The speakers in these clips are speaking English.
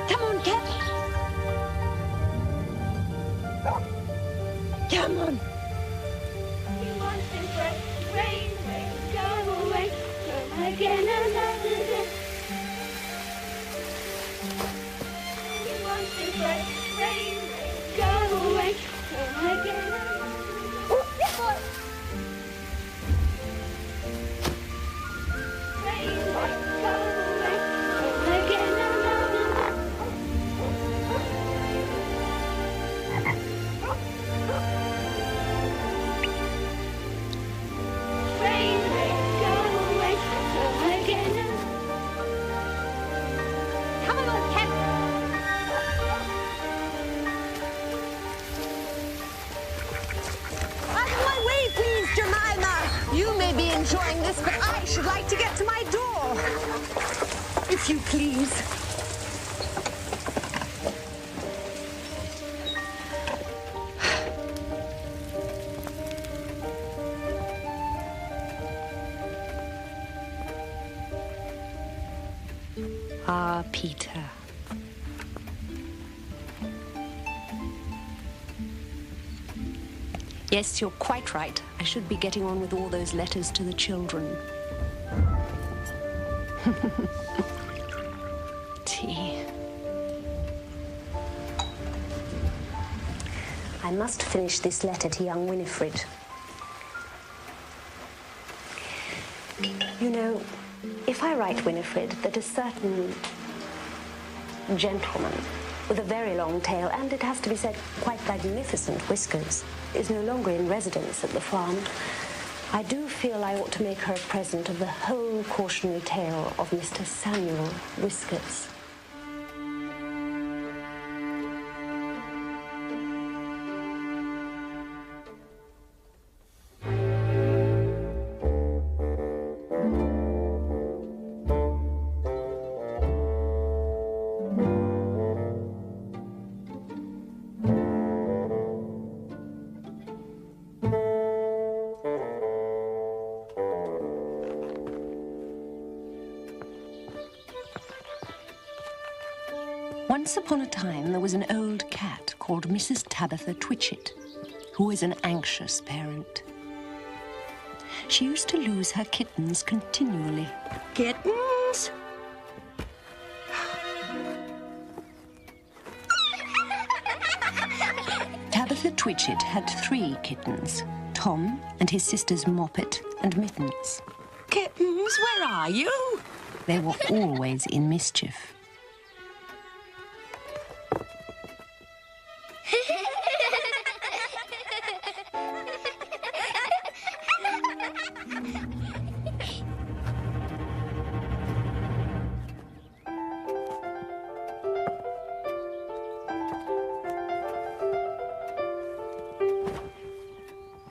Come on, Cap. Come on. You want to break, rain, rain, go away, come again another day. You want to break, rain, rain, go away, come again another day. Rain, rain, go away, come again another day. Rain, rain, go away, come again. Come on, Cap. Out of my way, please, Jemima. You may be enjoying this, but I should like to get to my door. If you please. Ah, Peter. Yes, you're quite right. I should be getting on with all those letters to the children. Tea. I must finish this letter to young Winifred. You know, if I write Winifred that a certain gentleman with a very long tail, and it has to be said, quite magnificent whiskers, is no longer in residence at the farm, I do feel I ought to make her a present of the whole cautionary tale of Mr. Samuel Whiskers. Once upon a time, there was an old cat called Mrs. Tabitha Twitchit, who was an anxious parent. She used to lose her kittens continually. Kittens? Tabitha Twitchit had 3 kittens, Tom and his sisters Moppet and Mittens. Kittens, where are you? They were always in mischief.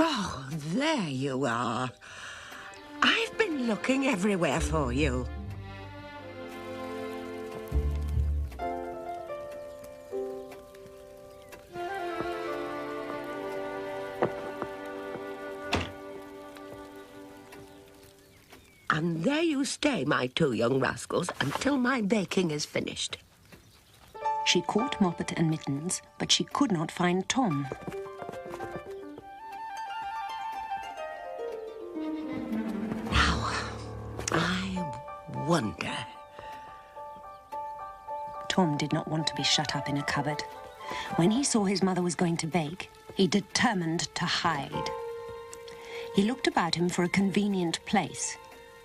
Oh, there you are. I've been looking everywhere for you. And there you stay, my 2 young rascals, until my baking is finished. She caught Moppet and Mittens, but she could not find Tom. Now, I wonder... Tom did not want to be shut up in a cupboard. When he saw his mother was going to bake, he determined to hide. He looked about him for a convenient place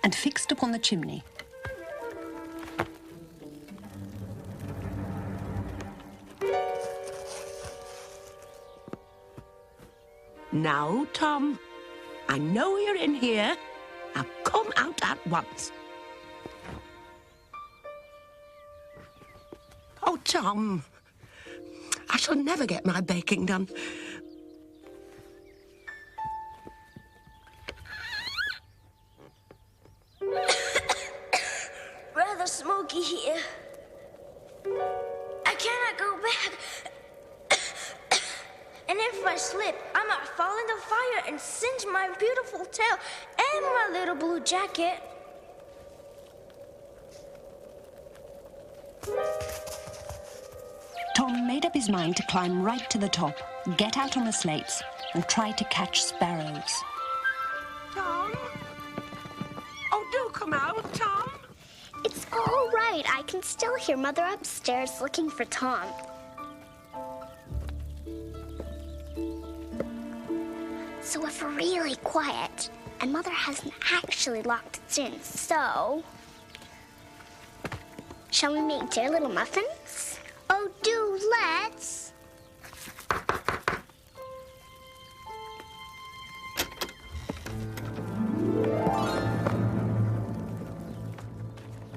and fixed upon the chimney. Now, Tom, I know you're in here. Now come out at once. Oh, Tom, I shall never get my baking done. Rather smoky here. I cannot go back. And if I slip, I might fall in the fire and singe my beautiful tail and my little blue jacket. Tom made up his mind to climb right to the top, get out on the slates, and try to catch sparrows. Tom? Oh, do come out, Tom. It's all right. I can still hear Mother upstairs looking for Tom. So if we're really quiet, and Mother hasn't actually locked us in, so... Shall we make dear little muffins? Oh, let's.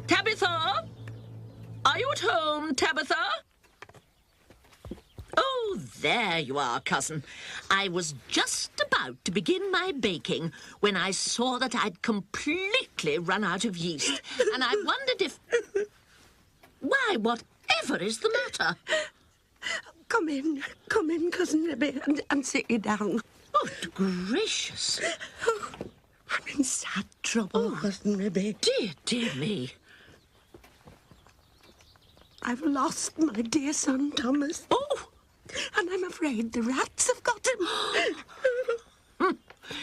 Tabitha? Are you at home, Tabitha? Oh, there you are, cousin. I was just about to begin my baking when I saw that I'd completely run out of yeast, and I wondered if... Why, whatever is the matter? Come in, Cousin Ribby, and sit you down. Oh, gracious. Oh, I'm in sad trouble, Cousin Ribby. Dear, dear me. I've lost my dear son, Thomas. Oh! And I'm afraid the rats have got him.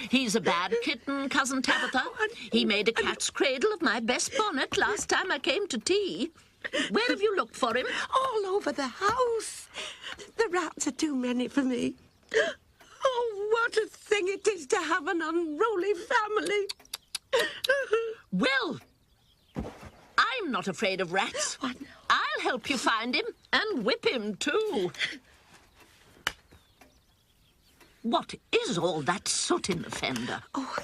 He's a bad kitten, Cousin Tabitha. He made a cat's cradle of my best bonnet last time I came to tea. Where have you looked for him? All over the house. The rats are too many for me. Oh, what a thing it is to have an unruly family. Well, I'm not afraid of rats. Oh, no. I'll help you find him and whip him too. What is all that soot in the fender? Oh,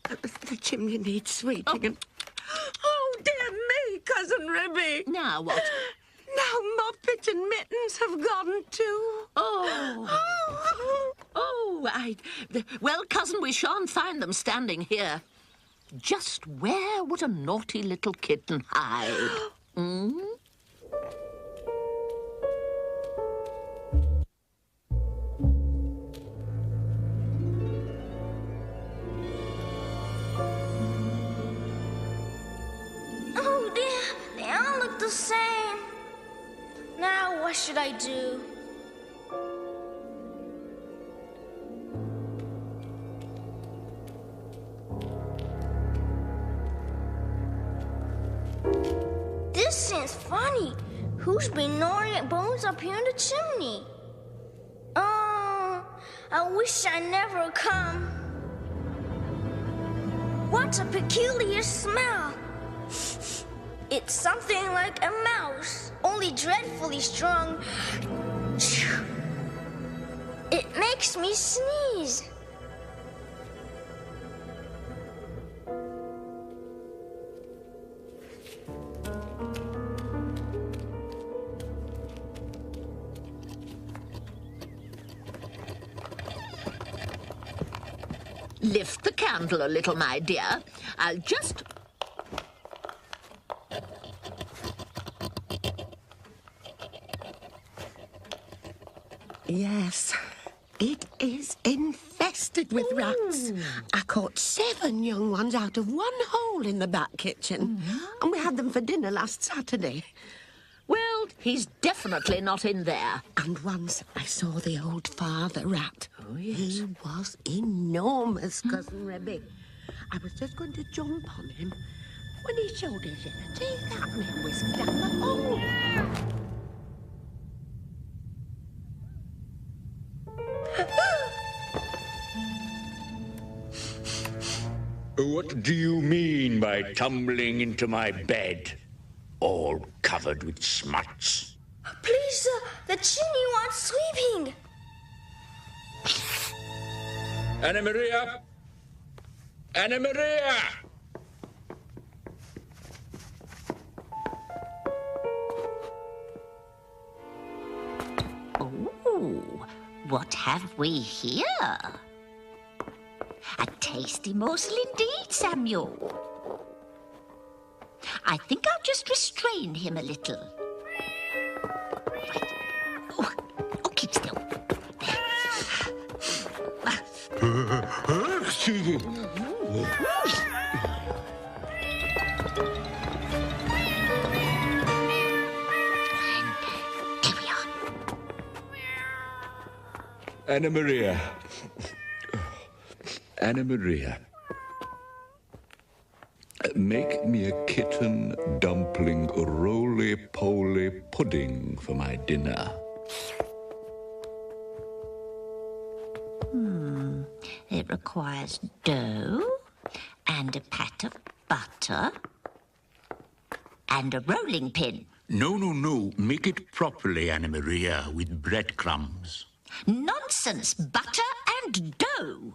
the chimney needs sweeping. Oh, dear me, Cousin Ribby. Now what? Now Muppet and Mittens have gone too. Well, cousin, we shan't find them standing here. Just where would a naughty little kitten hide? Hmm? Oh dear, they all look the same. Now what should I do? This seems funny. Who's been gnawing at bones up here in the chimney? Oh, I wish I never come. What a peculiar smell. It's something like a mouse, only dreadfully strong. It makes me sneeze. Lift the candle a little, my dear. I'll just... Yes, it is infested with rats. I caught 7 young ones out of one hole in the back kitchen. And we had them for dinner last Saturday. Well, he's definitely not in there. And once I saw the old father rat. Oh, yes. He was enormous, Cousin Ribby. I was just going to jump on him when he showed his inner teeth at me and whisked down the hole. What do you mean by tumbling into my bed, all covered with smuts? Please, sir, the chimney wants sweeping. Anna-Maria! Anna-Maria! Oh, what have we here? A tasty morsel indeed, Samuel. I think I'll just restrain him a little. Right. Oh, keep still. There we are. Anna Maria. Anna Maria. Make me a kitten dumpling roly-poly pudding for my dinner. It requires dough and a pat of butter and a rolling pin. No. Make it properly, Anna Maria, with breadcrumbs. Nonsense! Butter and dough!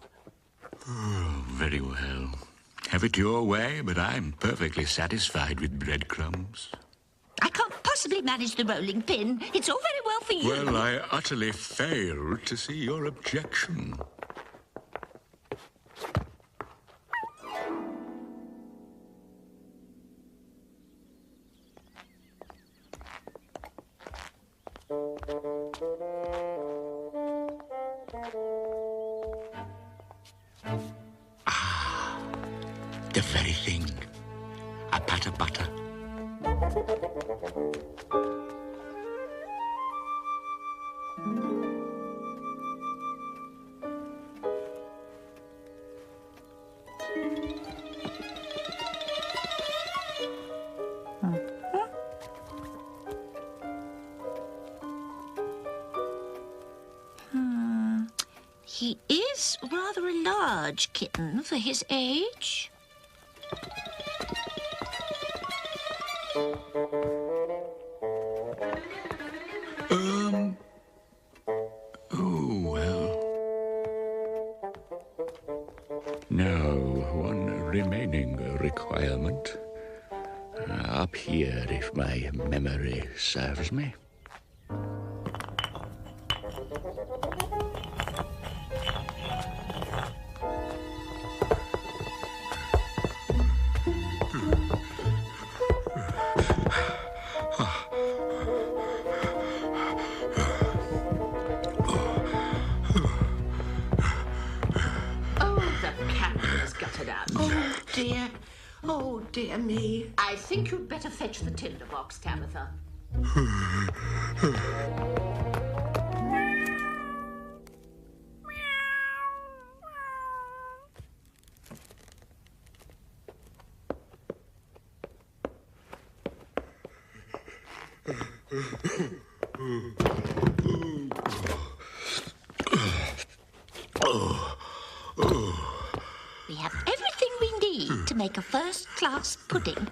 Oh, very well. Have it your way, but I'm perfectly satisfied with breadcrumbs. I can't possibly manage the rolling pin. It's all very well for you. Well, I utterly fail to see your objection. The very thing. A pat of butter. He is rather a large kitten for his age. Oh, well. Now, one remaining requirement. Up here, if my memory serves me. Oh, dear me. I think you'd better fetch the tinderbox, Tabitha. We have everything we need to make a first-class pudding.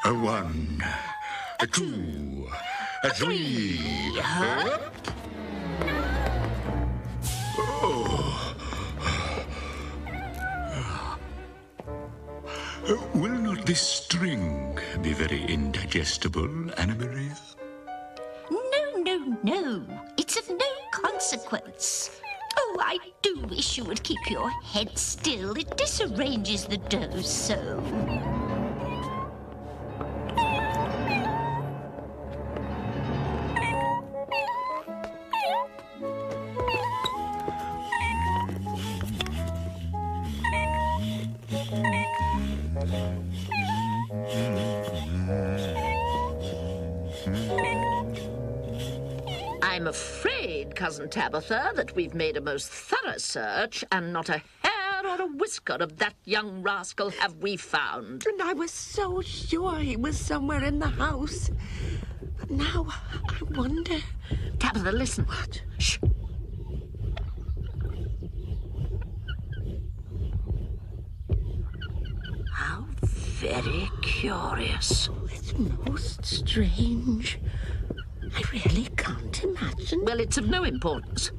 A 1, a 2, a 3. Will not this string be very indigestible, Anna Maria? No. It's of no consequence. Oh, I do wish you would keep your head still. It disarranges the dough so. I'm afraid, Cousin Tabitha, that we've made a most thorough search and not a hair or a whisker of that young rascal have we found. And I was so sure he was somewhere in the house. But now I wonder... Tabitha, listen. What? Shh. How very curious. It's most strange. I really can't imagine. Well, it's of no importance.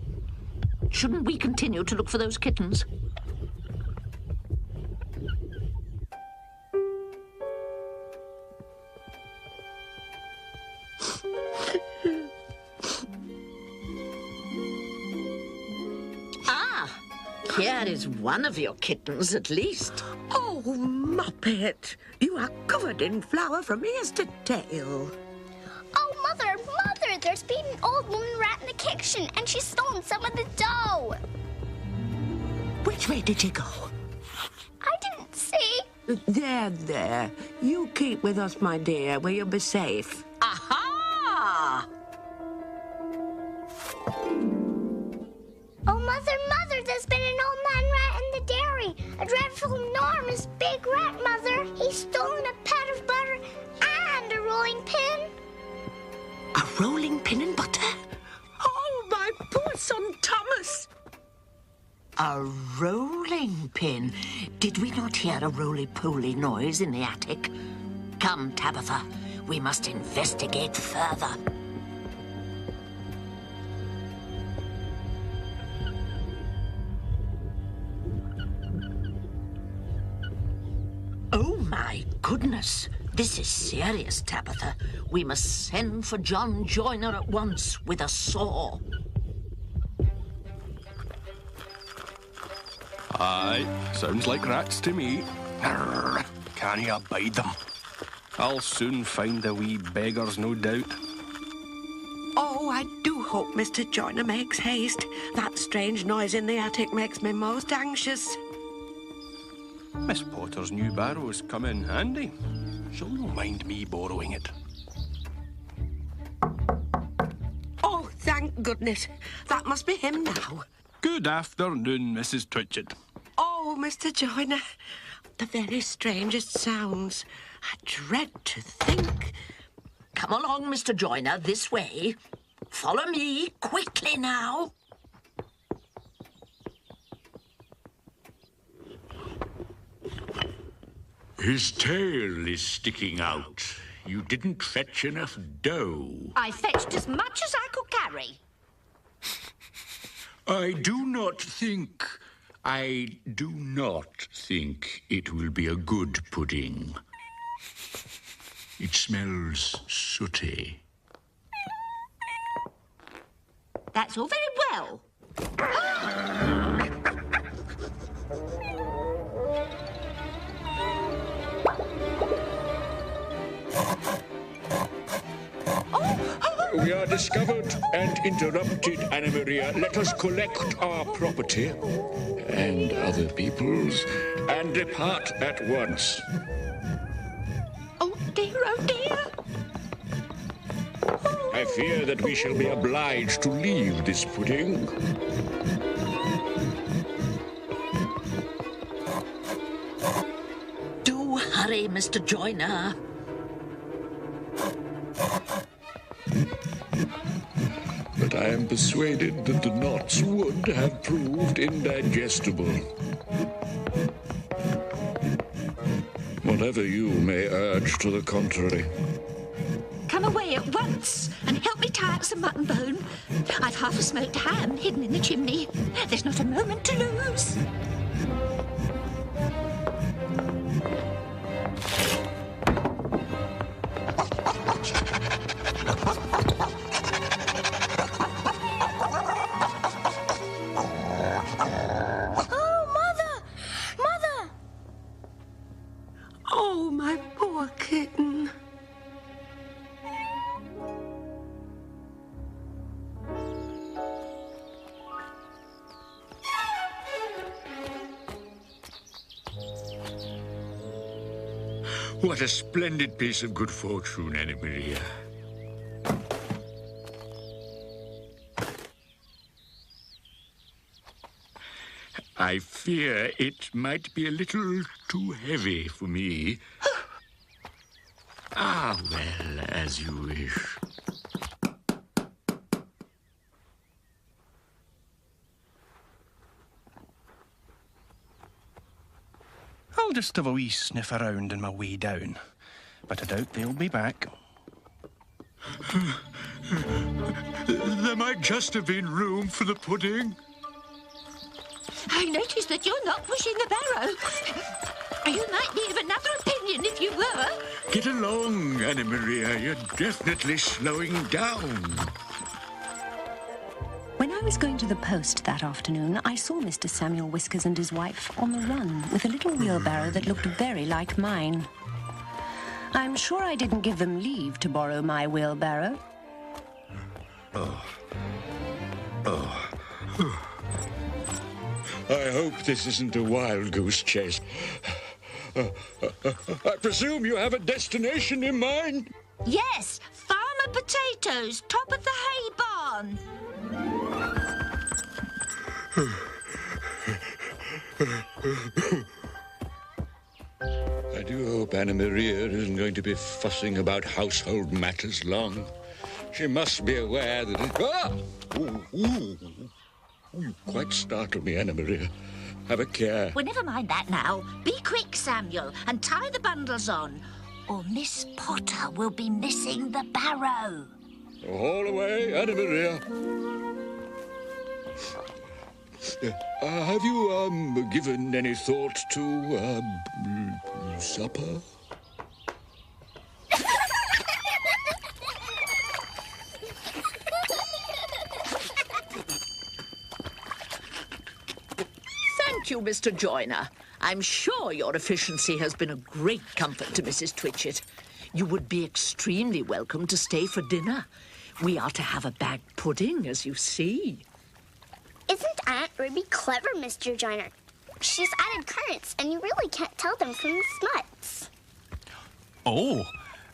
Shouldn't we continue to look for those kittens? here is one of your kittens, at least. Oh, Muppet, you are covered in flour from ears to tail. Oh, Mother, there's been an old woman rat in the kitchen, and she's stolen some of the dough. Which way did you go? I didn't see. There. You keep with us, my dear, where you'll be safe. Aha! Oh, Mother, there's been an old man rat in the dairy. A dreadful, enormous, big rat, Mother. He's stolen a pat of butter and a rolling pin. A rolling pin and butter? Oh, my poor son Thomas! A rolling pin? Did we not hear a roly-poly noise in the attic? Come, Tabitha, we must investigate further. Oh, my goodness. This is serious, Tabitha. We must send for John Joyner at once with a saw. Aye, sounds like rats to me. Arr, can you abide them? I'll soon find the wee beggars, no doubt. Oh, I do hope Mr. Joyner makes haste. That strange noise in the attic makes me most anxious. Miss Potter's new barrow's come in handy. She'll no mind me borrowing it. Oh, thank goodness. That must be him now. Good afternoon, Mrs. Twitchett. Oh, Mr. Joyner, the very strangest sounds. I dread to think. Come along, Mr. Joyner, this way. Follow me, quickly now. His tail is sticking out. You didn't fetch enough dough. I fetched as much as I could carry. I do not think it will be a good pudding. It smells sooty. That's all very well. We are discovered and interrupted, Anna Maria. Let us collect our property and other people's and depart at once. Oh, dear, oh, dear. I fear that we shall be obliged to leave this pudding. Do hurry, Mr. Joyner. But I am persuaded that the knots would have proved indigestible. Whatever you may urge to the contrary. Come away at once and help me tie up some mutton bone. I've half a smoked ham hidden in the chimney. There's not a moment to lose. Oh, my poor kitten. What a splendid piece of good fortune, Anna Maria. I fear it might be a little too heavy for me. Ah, well, as you wish. I'll just have a wee sniff around on my way down. But I doubt they'll be back. There might just have been room for the pudding. I noticed that you're not pushing the barrow. You might need another opinion if you were. Get along, Anna Maria. You're definitely slowing down. When I was was going to the post that afternoon, I saw Mr. Samuel Whiskers and his wife on the run with a little wheelbarrow that looked very like mine. I'm sure I didn't give them leave to borrow my wheelbarrow. I hope this isn't a wild goose chase. I presume you have a destination in mind? Yes, Farmer Potatoes, top of the hay barn. I do hope Anna Maria isn't going to be fussing about household matters long. She must be aware that it... Ah! Ooh, ooh. You quite startled me, Anna Maria. Have a care. Well, never mind that now. Be quick, Samuel, and tie the bundles on, or Miss Potter will be missing the barrow. Haul away, Anna Maria. Have you, given any thought to, supper? Thank you, Mr. Joyner. I'm sure your efficiency has been a great comfort to Mrs. Twitchett. You would be extremely welcome to stay for dinner. We are to have a bag pudding, as you see. Isn't Aunt Ruby clever, Mr. Joyner? She's added currants, and you really can't tell them from the smuts. Oh,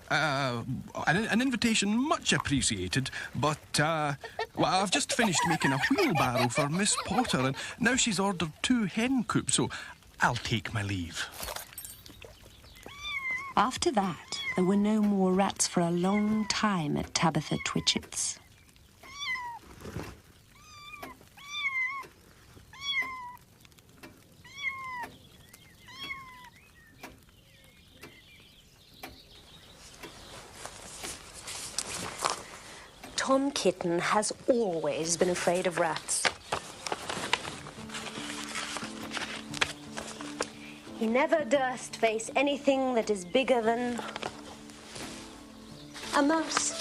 an invitation much appreciated, but, well, I've just finished making a wheelbarrow for Miss Potter, and now she's ordered 2 hen coops, so I'll take my leave. After that, there were no more rats for a long time at Tabitha Twitchett's. Tom Kitten has always been afraid of rats. He never durst face anything that is bigger than a mouse.